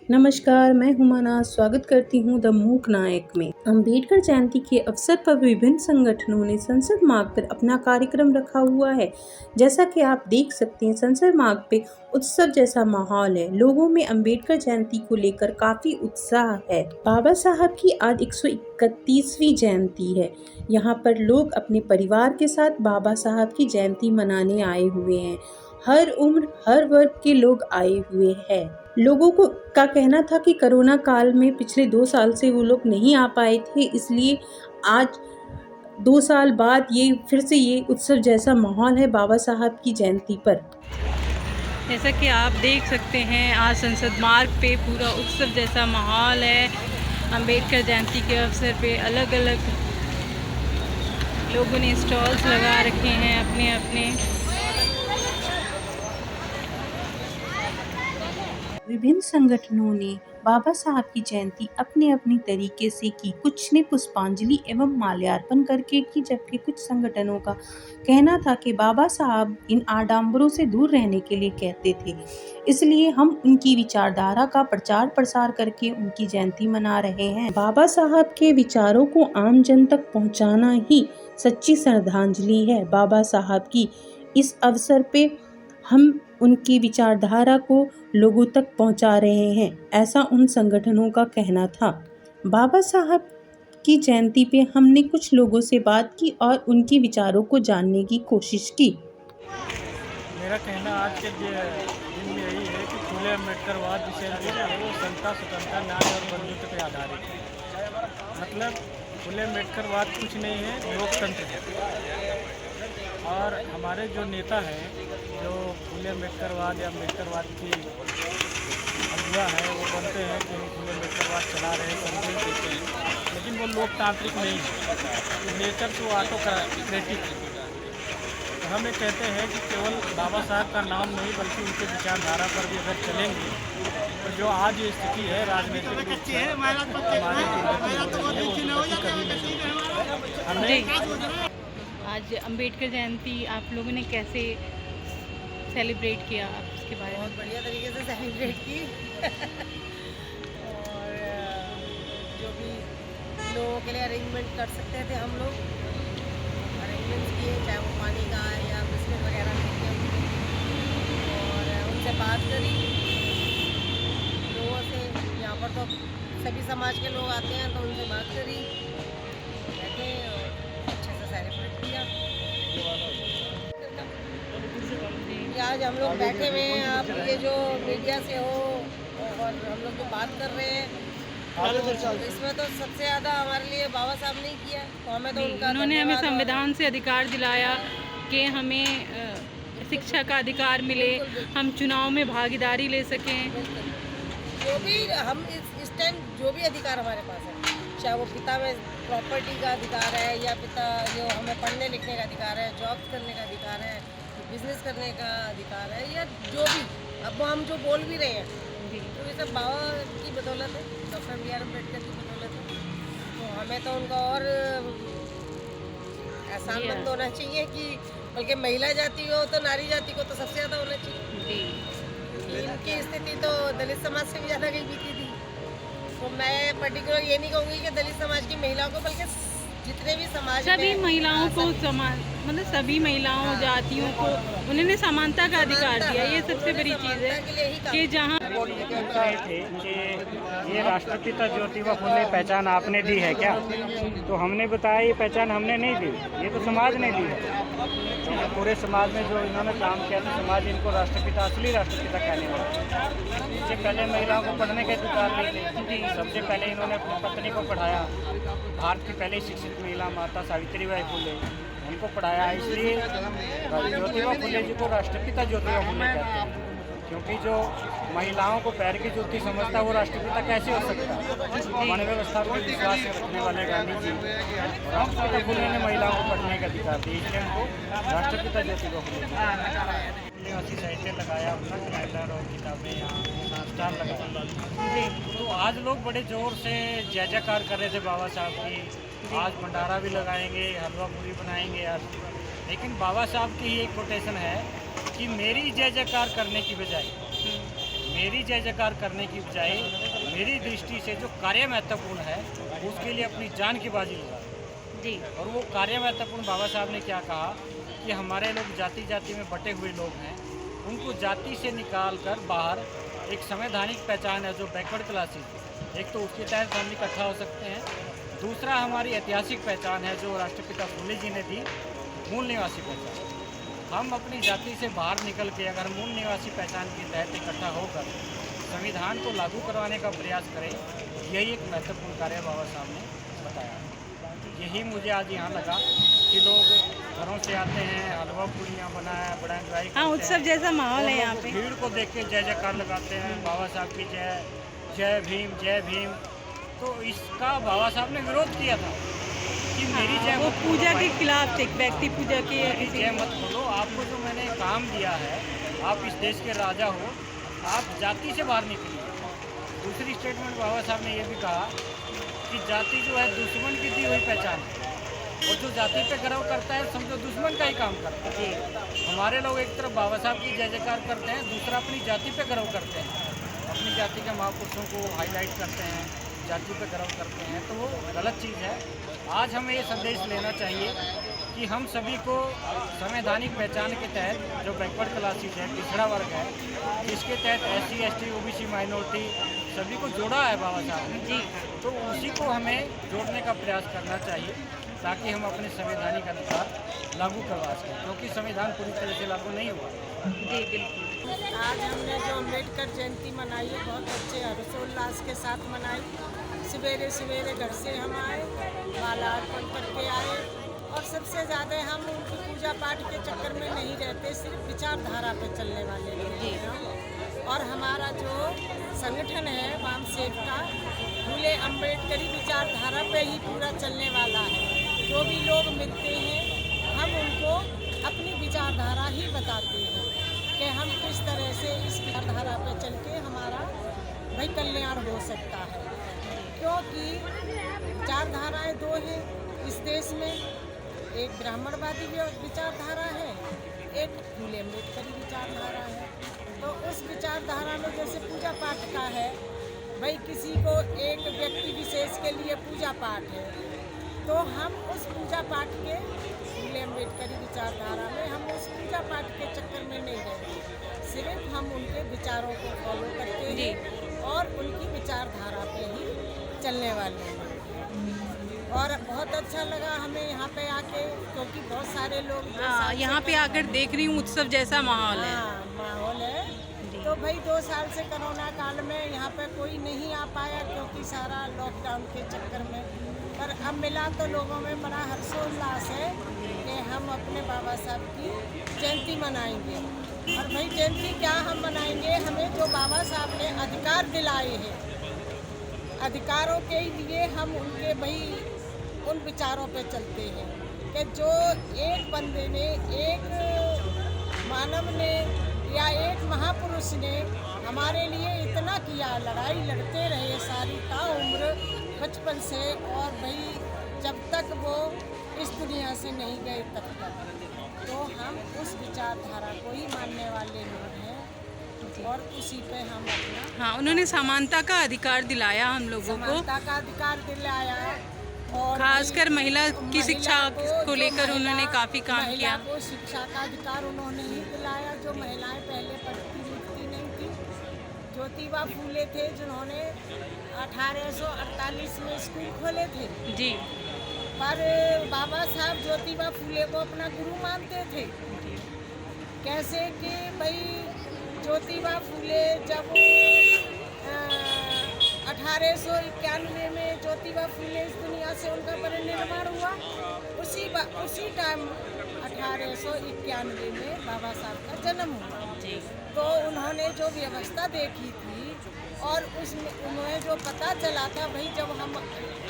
नमस्कार, मैं हुमाना स्वागत करती हूँ द मूक नायक में। अम्बेडकर जयंती के अवसर पर विभिन्न संगठनों ने संसद मार्ग पर अपना कार्यक्रम रखा हुआ है। जैसा कि आप देख सकते हैं, संसद मार्ग पे उत्सव जैसा माहौल है। लोगों में अम्बेडकर जयंती को लेकर काफी उत्साह है। बाबा साहब की आज 131वीं जयंती है। यहाँ पर लोग अपने परिवार के साथ बाबा साहब की जयंती मनाने आए हुए हैं। हर उम्र हर वर्ग के लोग आए हुए हैं। लोगों का कहना था कि कोरोना काल में पिछले 2 साल से वो लोग नहीं आ पाए थे, इसलिए आज 2 साल बाद फिर से ये उत्सव जैसा माहौल है बाबा साहब की जयंती पर। जैसा कि आप देख सकते हैं, आज संसद मार्ग पे पूरा उत्सव जैसा माहौल है। अंबेडकर जयंती के अवसर पे अलग अलग लोगों ने स्टॉल्स लगा रखे हैं अपने अपने। विभिन्न संगठनों ने बाबा साहब की जयंती अपने अपनी तरीके से की। कुछ ने पुष्पांजलि एवं माल्यार्पण करके की, जबकि कुछ संगठनों का कहना था कि बाबा साहब इन आडंबरों से दूर रहने के लिए कहते थे, इसलिए हम उनकी विचारधारा का प्रचार प्रसार करके उनकी जयंती मना रहे हैं। बाबा साहब के विचारों को आम जन तक पहुंचाना ही सच्ची श्रद्धांजलि है। बाबा साहब की इस अवसर पे हम उनकी विचारधारा को लोगों तक पहुंचा रहे हैं, ऐसा उन संगठनों का कहना था। बाबा साहब की जयंती पे हमने कुछ लोगों से बात की और उनके विचारों को जानने की कोशिश की। मेरा कहना आज के दिन में यही है कि फूले अम्बेडकरवाद जिसे है वो समता, स्वतंत्रता, न्याय और बंधुत्व पर आधारित है। मतलब फूले अम्बेडकरवाद कुछ नहीं है, लोकतंत्र है। और हमारे जो नेता हैं, जो फूले अम्बेडकरवाद या अम्बेडकरवाद की अगुआ है, वो बनते हैं कि हम फूले अम्बेडकरवाद चला रहे हैं, संदेश देते हैं, लेकिन वो लोकतांत्रिक नहीं है। नेचर तो ऑटोक्रेटिक है। तो हम ये कहते हैं कि केवल बाबा साहब का नाम नहीं बल्कि उनके विचारधारा पर भी अगर चलेंगे तो जो आज ये स्थिति है राजनीतिक रूप से हमारी जो गति हो रही है वो गति कभी नहीं हमें। आज अंबेडकर जयंती आप लोगों ने कैसे सेलिब्रेट किया, आप उसके बारे में? बहुत बढ़िया तरीके से सेलिब्रेट की और जो भी लोगों के लिए अरेंजमेंट कर सकते थे हम लोग अरेंजमेंट्स किए, चाहे वो पानी का या बिस्किट वगैरह लेके और उनसे बात करी लोगों से। यहाँ पर तो सभी समाज के लोग आते हैं, तो उनसे बात करी, बैठे और अच्छे से सेलिब्रेट किया। आज हम लोग बैठे हुए हैं, आप ये जो मीडिया से हो और हम लोग जो बात कर रहे हैं, तो इसमें तो सबसे ज़्यादा हमारे लिए बाबा साहब ने किया, तो हमें तो उनका उन्होंने हमें संविधान से अधिकार दिलाया कि हमें शिक्षा का अधिकार मिले, हम चुनाव में भागीदारी ले सकें। जो भी हम इस टाइम जो भी अधिकार हमारे पास है, चाहे वो पिता में प्रॉपर्टी का अधिकार है या पिता जो हमें पढ़ने लिखने का अधिकार है, जॉब करने का अधिकार है, बिजनेस करने का अधिकार है, या जो भी अब हम जो बोल भी रहे हैं, तो ये सब बाबा की बदौलत है, डॉक्टर बी आर अम्बेडकर की बदौलत है। तो हमें तो उनका और एहसानमंद होना चाहिए कि बल्कि महिला जाति हो तो नारी जाति को तो सबसे ज़्यादा होना चाहिए। इनकी स्थिति तो दलित समाज से भी ज़्यादा गई बीती थी। तो मैं पर्टिकुलर ये नहीं कहूँगी कि दलित समाज की महिलाओं को, बल्कि जितने भी समाज सभी महिलाओं को मतलब सभी महिलाओं जातियों को उन्होंने समानता का अधिकार दिया। ये सबसे बड़ी चीज़ है कि जहाँ थे कि ये राष्ट्रपिता ज्योतिबा फुले पहचान आपने दी है क्या, तो हमने बताया ये पहचान हमने नहीं दी, ये तो समाज ने दी है। तो पूरे समाज में जो इन्होंने काम किया तो समाज इनको राष्ट्रपिता, असली राष्ट्रपिता कहने लगा। इससे पहले महिलाओं को पढ़ने के अधिकार नहीं थे। सबसे पहले इन्होंने अपनी पत्नी को पढ़ाया। भारत की पहली शिक्षित महिला माता सावित्रीबाई फुले, उनको पढ़ाया। इसलिए ज्योतिबा फुले जी को राष्ट्रपिता ज्योतिबा फुले कहते हैं, क्योंकि जो महिलाओं को पैर की जूती समझता है वो राष्ट्रपिता कैसे हो सकता है। वन व्यवस्था पर विश्वास रखने वाले गांधी जी राष्ट्रपिता फुले ने महिलाओं को पढ़ने का अधिकार दिया, इसलिए उनको राष्ट्रपिता ज्योतिबा फुले साहित्य लगाया, अपना कैलेंडर और किताबें यहाँ स्टार लगाया। तो आज लोग बड़े जोर से जय जयकार कर रहे थे बाबा साहब की। आज भंडारा भी लगाएंगे, हलवा पूरी बनाएंगे आज। लेकिन बाबा साहब की ही एक कोटेशन है कि मेरी जय जयकार करने की बजाय मेरी जय जयकार करने की बजाय मेरी दृष्टि से जो कार्य महत्वपूर्ण है उसके लिए अपनी जान की बाजी लगा जी। और वो कार्य महत्वपूर्ण बाबा साहब ने क्या कहा कि हमारे लोग जाति जाति में बटे हुए लोग हैं, उनको जाति से निकाल कर बाहर एक संवैधानिक पहचान है जो बैकवर्ड क्लासेस, एक तो उसके तहत हम इकट्ठा हो सकते हैं, दूसरा हमारी ऐतिहासिक पहचान है जो राष्ट्रपिता फूले जी ने दी, मूल निवासी पहचान। हम अपनी जाति से बाहर निकल के अगर मूल निवासी पहचान के तहत इकट्ठा होकर संविधान को लागू करवाने का प्रयास करें, यही एक महत्वपूर्ण कार्य बाबा साहब ने बताया। यही मुझे आज यहाँ लगा कि लोग घरों से आते हैं, हलवा पूड़ियाँ बनाया, बड़ा एंजॉय हाँ, उत्सव जैसा माहौल है यहाँ पे। भीड़ को देख के जय जयकार लगाते हैं, बाबा साहब की जय, जय भीम जय भीम। तो इसका बाबा साहब ने विरोध किया था कि मेरी जय वो मत पूजा बोलो के भाई, खिलाफ थे, व्यक्ति पूजा के या मेरी किसी जय मत बोलो, आपको जो मैंने काम दिया है, आप इस देश के राजा हो, आप जाति से बाहर निकलिए। दूसरी स्टेटमेंट बाबा साहब ने ये भी कहा कि जाति जो है दुश्मन की दी हुई पहचान है, और जो जाति पे गर्व करता है समझो दुश्मन का ही काम करता है। हमारे लोग एक तरफ बाबा साहब की जय जयकार करते हैं, दूसरा अपनी जाति पे गर्व करते हैं, अपनी जाति के महापुरुषों को हाईलाइट करते हैं, जाति पे गर्व करते हैं, तो वो गलत चीज़ है। आज हमें ये संदेश लेना चाहिए कि हम सभी को संवैधानिक पहचान के तहत जो बैकवर्ड क्लासेस है, पिछड़ा वर्ग है, जिसके तहत SC ST OBC माइनॉरिटी सभी को जोड़ा है बाबा साहब ने जी, तो उसी को हमें जोड़ने का प्रयास करना चाहिए ताकि हम अपने संवैधानिक अधिकार लागू करवा सकें, क्योंकि संविधान पूरी तरह से लागू नहीं हुआ। जी बिल्कुल। आज हमने जो अम्बेडकर जयंती मनाई है बहुत अच्छे हर्षोल्लास के साथ मनाई। सवेरे सवेरे घर से हम आए, माला अर्पण करके आए, और सबसे ज़्यादा हम उनकी पूजा पाठ के चक्कर में नहीं रहते, सिर्फ विचारधारा पे चलने वाले लोग हैं हम। और हमारा जो संगठन है वाम सेव का, फूले अम्बेडकरी विचारधारा पे ही पूरा चलने वाला है। जो भी लोग मिलते हैं हम उनको अपनी विचारधारा ही बताते हैं कि हम किस तरह से इस विचारधारा पे चल के हमारा भाई कल्याण हो सकता है, क्योंकि विचारधाराएं दो हैं इस देश में, एक ब्राह्मणवादी विचारधारा है, एक फूले अम्बेडकरी विचारधारा है। तो उस विचारधारा में जैसे पूजा पाठ का है, भाई किसी को एक व्यक्ति विशेष के लिए पूजा पाठ है, तो हम उस पूजा पाठ के फूले अम्बेडकरी विचारधारा में हम उस पूजा पाठ के चक्कर में नहीं रहते, सिर्फ हम उनके विचारों को फॉलो करते हैं और उनकी विचारधारा पे ही चलने वाले हैं। और बहुत अच्छा लगा हमें यहाँ पे आके, क्योंकि बहुत सारे लोग यहाँ पे आकर देख रही हूँ उत्सव जैसा माहौल है। माहौल है। तो भाई 2 साल से कोरोना काल में यहाँ पे कोई नहीं आ पाया क्योंकि सारा लॉकडाउन के चक्कर में, पर अब मिला तो लोगों में बड़ा हर्षोल्लास है कि हम अपने बाबा साहब की जयंती मनाएंगे। और भाई जयंती क्या हम मनाएंगे, हमें जो बाबा साहब ने अधिकार दिलाए हैं, अधिकारों के लिए हम उनके भाई उन विचारों पे चलते हैं कि जो एक बंदे ने, एक मानव ने या एक महापुरुष ने हमारे लिए इतना किया, लड़ाई लड़ते रहे सारी ताउम्र बचपन से, और भाई जब तक वो इस दुनिया से नहीं गए तब तक, तो हम उस विचारधारा को ही मानने वाले लोग हैं और उसी पे हम अपना, हाँ, उन्होंने समानता का अधिकार दिलाया हम लोगों को, समानता का अधिकार दिलाया। और खासकर महिला की शिक्षा को लेकर उन्होंने काफ़ी काम किया। महिला को शिक्षा का अधिकार उन्होंने ही दिलाया, जो महिलाएं पहले पढ़ती लिखती नहीं थी। ज्योतिबा फूले थे जिन्होंने 1848 में स्कूल खोले थे जी, पर बाबा साहब ज्योतिबा फूले को अपना गुरु मानते थे। कैसे कि भाई ज्योतिबा फूले जब 1891 में ज्योतिबा फूले इस दुनिया से उनका परिनिर्वाण हुआ, उसी टाइम 1891 में बाबा साहब का जन्म हुआ। तो उन्होंने जो व्यवस्था देखी थी और उसमें उन्हें जो पता चला था, भाई जब हम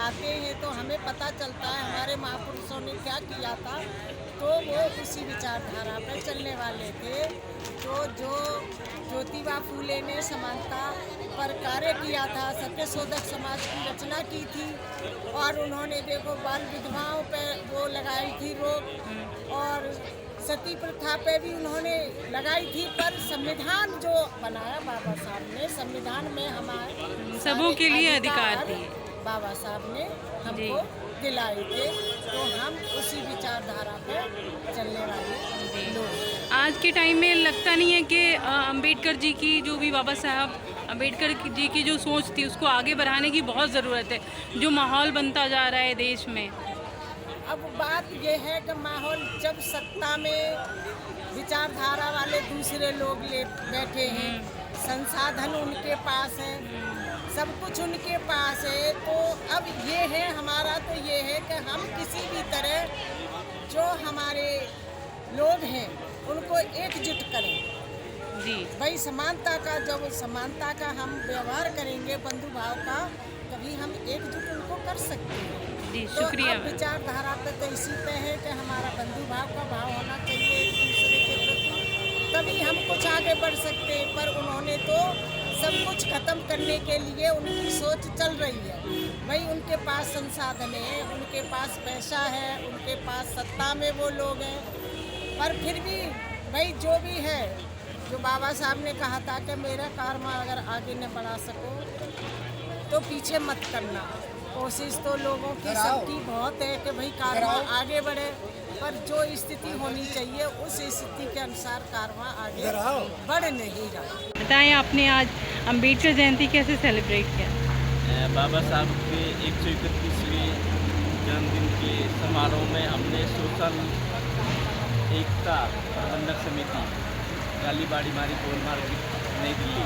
आते हैं तो हमें पता चलता है हमारे महापुरुषों ने क्या किया था, तो वो उसी विचारधारा पर चलने वाले थे। तो जो ज्योतिबा फूले ने समानता पर कार्य किया था, सत्यशोधक समाज की रचना की थी, और उन्होंने देखो बाल विधवाओं पर वो लगाई थी रोक, और सती प्रथा पे भी उन्होंने लगाई थी, पर संविधान जो बनाया बाबा साहब ने, संविधान में हमारे सबों के लिए अधिकार अधिकार दिए। बाबा साहब ने जी। हमको दिलाए थे, तो हम उसी विचारधारा पे चलने वाले लोग। आज के टाइम में लगता नहीं है कि अंबेडकर जी की जो भी बाबा साहब अंबेडकर जी की जो सोच थी उसको आगे बढ़ाने की बहुत ज़रूरत है, जो माहौल बनता जा रहा है देश में। अब बात यह है कि माहौल जब सत्ता में विचारधारा वाले दूसरे लोग ले बैठे हैं, संसाधन उनके पास है, सब कुछ उनके पास है, तो अब ये है हमारा, तो ये है कि हम किसी भी तरह जो हमारे लोग हैं उनको एकजुट करें। जी भाई समानता का, जब समानता का हम व्यवहार करेंगे, बंधु भाव का, तभी हम एकजुट उनको कर सकते हैं। जी, तो शुक्रिया। अब विचारधारा पे तो इसी पे है कि हमारा बंधु भाव का भाव होना चाहिए एक दूसरे के प्रति, तभी हम कुछ आगे बढ़ सकते हैं। पर उन्होंने तो सब कुछ खत्म करने के लिए उनकी सोच चल रही है। भाई उनके पास संसाधन है, उनके पास पैसा है, उनके पास सत्ता में वो लोग हैं, पर फिर भी भाई जो भी है, जो बाबा साहब ने कहा था कि मेरा कारवा अगर आगे न बढ़ा सको तो पीछे मत करना। कोशिश तो लोगों की सबकी बहुत है कि भाई कारवा आगे बढ़े, पर जो स्थिति होनी चाहिए उस स्थिति के अनुसार कारवा आगे बढ़ नहीं रहा। बताएं, आपने आज अंबेडकर जयंती कैसे सेलिब्रेट किया? बाबा साहब के 131वें जन्मदिन के समारोह में हमने सोशल एकता प्रबंधक समिति कालीबाड़ी मारी गोल मार्केट नई दिल्ली,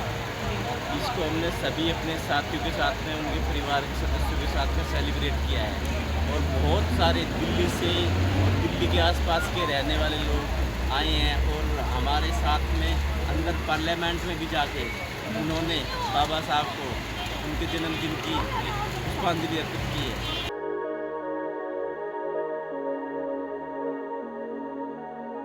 इसको हमने सभी अपने साथियों के साथ में, उनके परिवार के सदस्यों के साथ में सेलिब्रेट किया है। और बहुत सारे दिल्ली से और दिल्ली के आसपास के रहने वाले लोग आए हैं और हमारे साथ में अंदर पार्लियामेंट में भी जाके उन्होंने बाबा साहब को उनके जन्मदिन की पुष्पांजलि अर्पित की है।